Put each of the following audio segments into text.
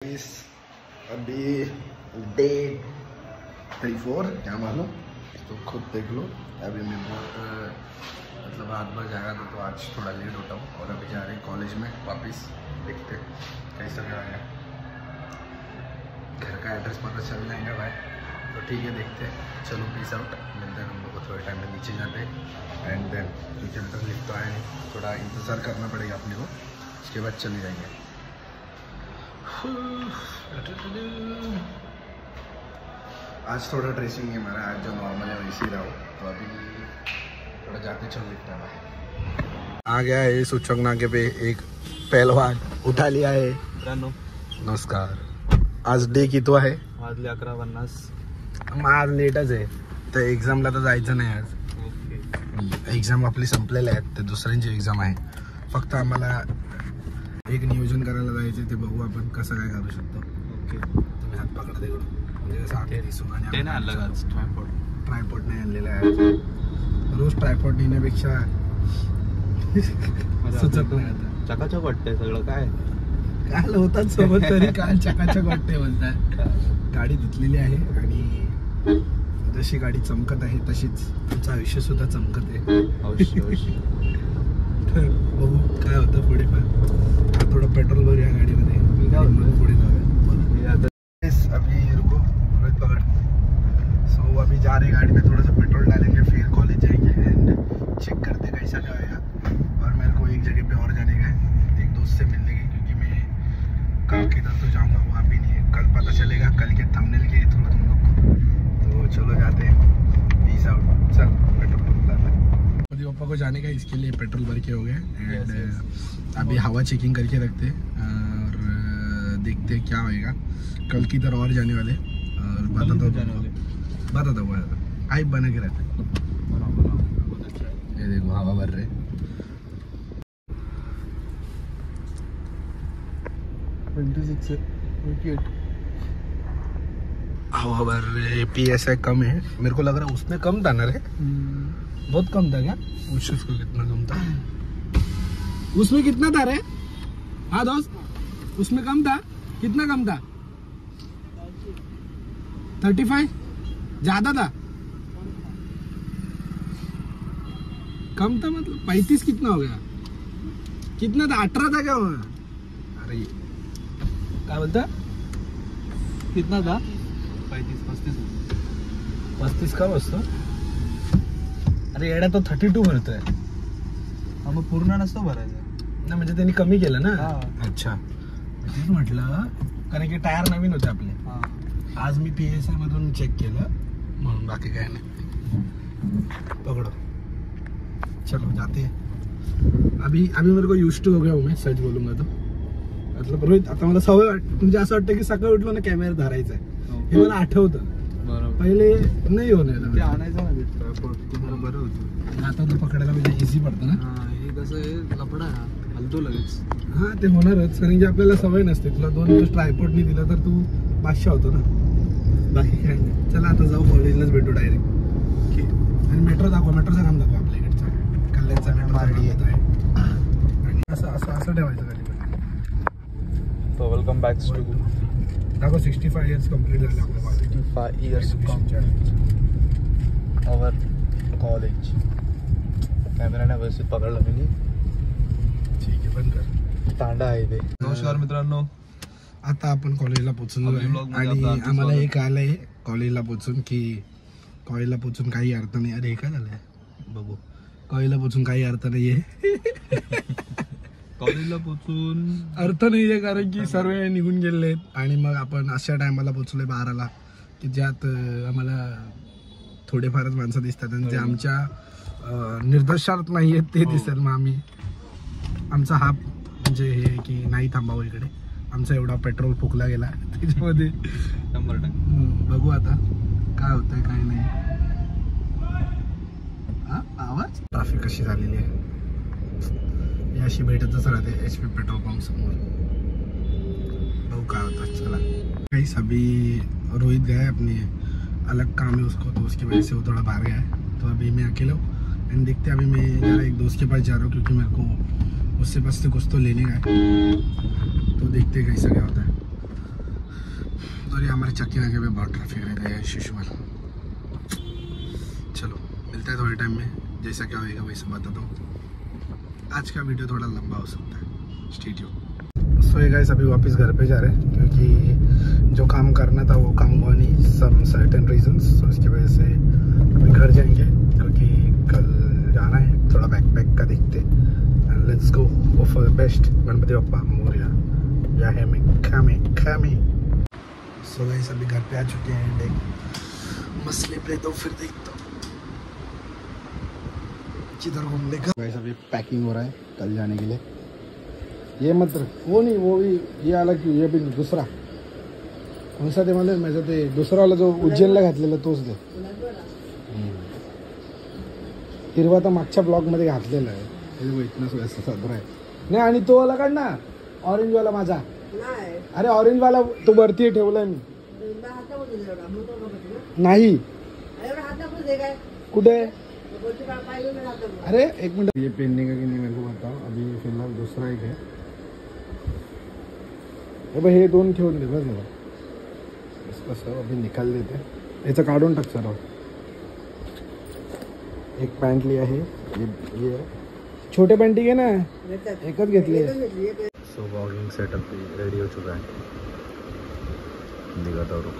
अभी डे 34 क्या मालूम, तो खुद देख लो। अभी मैं मतलब रात भर जागा था, तो आज थोड़ा लेट होता हूँ और अभी जा रहे हैं कॉलेज में वापस। देखते कैसा क्या है, घर का एड्रेस पता चल जाएगा भाई, तो ठीक है देखते हैं। चलो पीस आउट, मिलते हैं हम लोग को थोड़े टाइम में, नीचे जाते हैं एंड देन क्योंकि अभी तक लिफ्ट तो आया नहीं, थोड़ा इंतज़ार करना पड़ेगा अपने को, उसके बाद चले जाएंगे। आज थोड़ा ड्रेसिंग है हमारा, आज जो नॉर्मल है वैसे ही रहो, तो अभी थोड़ा जाते चल लिखता है। आ गया है सूचक नाके पे एक पहलवान, उठा लिया है। नमस्कार। आज डे किती आहे? वाजले 11:50. आज लेटच आहे, तर एक्झामला तर जायचं नाही आज. एक्झाम आपली संपलेल्या आहेत, ते दुसऱ्यांची एक्झाम आहे. फक्त आम्हाला एक नियोजन करायला जायचं, ते बघू आपण कसं काय करू शकतो. ओके, तुम्ही हात पकडा तिकडून, म्हणजे कसं आम्ही दिसू. आणि ते नाही आणलं आज ट्रायपॉड नाही आणलेला आहे. रोज ट्रायपॉड नेण्यापेक्षा सुचत नाही आता. चकाचक वाटतंय सगळं. काय काल होतात सोबत, तरी काल चकाचक वाटते बोलताय. गाडी धुतलेली आहे आणि जशी गाडी चमकत आहे तशीच तुमचं आयुष्य सुद्धा चमकत आहे. अवश्य. तर बघू काय होतं पुढे. पण थोडं पेट्रोल भरूया गाडीमध्ये, मग पुढे जाऊया. अभी रुको, पकड़. सो अभी जा रहे गाड़ी में, थोड़ा सा पेट्रोल डालेंगे, फिर कॉलेज जाएंगे एंड चेक करते कैसा जाएगा. और मेरे को एक जगह पे और जाने का है, एक दोस्त से मिलने की, क्योंकि मैं कल किधर तो जाऊंगा वहाँ भी नहीं है. कल पता चलेगा, कल के थंबनेल के थ्रू तुम लोग को. तो चलो जाते हैं, पीस आउट. चल पेट्रोल पंप डालते हैं. पापा को जाने का, इसके लिए पेट्रोल भर के हो गए एंड अभी हवा चेकिंग करके रखते हैं और देखते हैं क्या होएगा. कल की तरह और जाने वाले और बताता हुआ आइप बना के रहते. ये देखो हवा भर रहे. 26 हवा भर रहे. PSI कम है, मेरे को लग रहा है उसमें कम था ना रे. बहुत कम था क्या? उसको कितना कम था? उसमें कितना था रे? हाँ दोस्त, उसमें कम था. कितना कम था? 35. ज्यादा था? कम था मतलब 35. कितना हो गया? कितना था? 18 था क्या? अरे क्या बोलता? कितना था? 35 का बसतो. अरे येडा तो 32 भरतोय. मग पूर्ण नसतो भरायचा ना, म्हणजे त्यांनी कमी केलं ना. अच्छा, तेच म्हटलं, कारण की टायर नवीन होते आपले. आज मी PSI मधून चेक केलं म्हणून, बाकी काय नाही. पकड़ो, चलो जाते हैं. अभी मेरे को यूज टू हो गया हूँ मैं, सच बोलूंगा तो. मतलब रोहित, आता मला सवय म्हणजे असं वाटतं की सकाळी उठलो ना कॅमेरा धरायचा आहे, हे मला आठवतं. पहिले नाही होणार ते आणायचं ना बरं होतं. आता तो पकडायला म्हणजे इझी पडतं ना. हे कसं लपडा हलतो लगेच. हा ते होणारच, कारण की आपल्याला सवय नसते. तुला 2 दिवस ट्रायपॉड नाही दिला तर तू बादशाह होतो ना. बाकी काय नाही. चला आता जाऊ कॉलेजलाच भेटू डायरेक्ट. आणि मेट्रो दाखवा, मेट्रोचं काम दाखवा आपल्या इकडचा. कल्याणचा मेट्रो येत आहे आणि असं ठेवायचं गाडीमध्ये. So welcome back to दाखव. 65 years कंप्लीट झाले आपल्या. 65 years our college. कॅमेराने व्यवस्थित पकडला मी. ठीक आहे, बंद कर. तांडा आहे ते. नमस्कार मित्रांनो, आता आपण कॉलेजला पोहोचलो आहे आणि आम्हाला हे कळलंय कॉलेजला पोहोचून की कॉलेजला पोहोचून काही अर्थ नाही. अरे हे काय झालंय बघू. कॉलेजला पोहोचून काही अर्थ नाहीये. कॉलेजला पोहोचून अर्थ नाहीये, कारण की सर्व निघून गेलेले आहेत आणि मग आपण अशा टायमाला पोहोचलोय 12ला, की ज्यात आम्हाला थोडेफारच माणसं दिसतात आणि जे आमच्या निर्देशात नाही आहेत ते दिसेल. मग आम्ही आमचा हा म्हणजे हे की नाही थांबावं इकडे. आमचा एवढा पेट्रोल फुकला गेला त्याच्यामध्ये. 100%. बघू आता काय होतंय काय नाही. आवाज ट्रॅफिक कशी झालेली आहे. याशी भेटतच राहते HP पेट्रोल पंप समोर. बघू काय होतं. चला गाइस, अभी रोहित गया है, अपने अलग काम है उसको, तो उसकी वजह से वो थोड़ा बाहर गया है. तो अभी मैं अकेला हूँ एंड देखते अभी मैं जा रहा एक दोस्त के पास जा रहा हूँ, क्योंकि मेरे को उससे बस से कुछ तो लेने का है. तो देखते कैसा क्या होता है. सॉरी हमारे चक्की नाके पे बहुत ट्रैफिक रहता है शिशुमल। चलो मिलता है थोड़े टाइम में, जैसा क्या होएगा वैसे बताता हूँ। आज का वीडियो थोड़ा लंबा हो सकता है, स्टे ट्यून्ड। सो ये गाइस अभी वापस घर पे जा रहे हैं क्योंकि जो काम करना था वो काम हुआ नहीं, सम सर्टेन रीजंस। तो इसकी वजह से अभी घर जाएंगे क्योंकि कल जाना है, थोड़ा बैकपैक का देखते। And let's go for the best. Ganpati Bappa Morya, या है मैं खामे। सो गाइस अभी घर पे आ चुके हैं, एक मसले पे तो फिर देखता हूँ किधर घूम लेगा। गाइस अभी पैकिंग हो रहा है कल जाने के लिए। ये मत वो नहीं, वो भी ये अलग, ये भी दूसरा कौन सा ते मला माझं ते दुसरा वाला जो उज्जैनला घातलेला तोच दे। हिरवा तर मागच्या ब्लॉगमध्ये घातलेला आहे, त्याचा विटनेस वैसा सदरा आहे नाही। आणि तो वाला काढ ना, ऑरेंज वाला माझा। अरे ऑरेंज वाला तो वरती ठेवलाय मी। नाही कुठे? अरे एक मिनट, ये पेंडिंग है कि नहीं मेरे को बताओ। अभी फिलहाल दूसरा एक है, भाई हे दोन ठेवून दे बस मला। इसका सर अभी निकाल देते हैं, याचं काढून टाक सर। एक पॅन्ट लिया है, ये छोटे पॅन्टी घे ना, एकच घेतली। सो वॉकिंग सेटअप भी रेडी हो चुका है, दिखाता हूँ।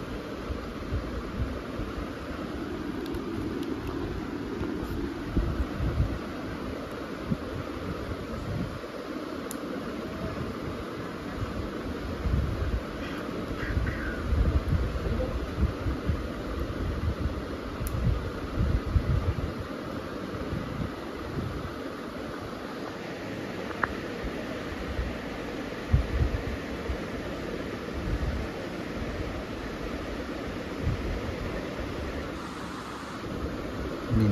मीन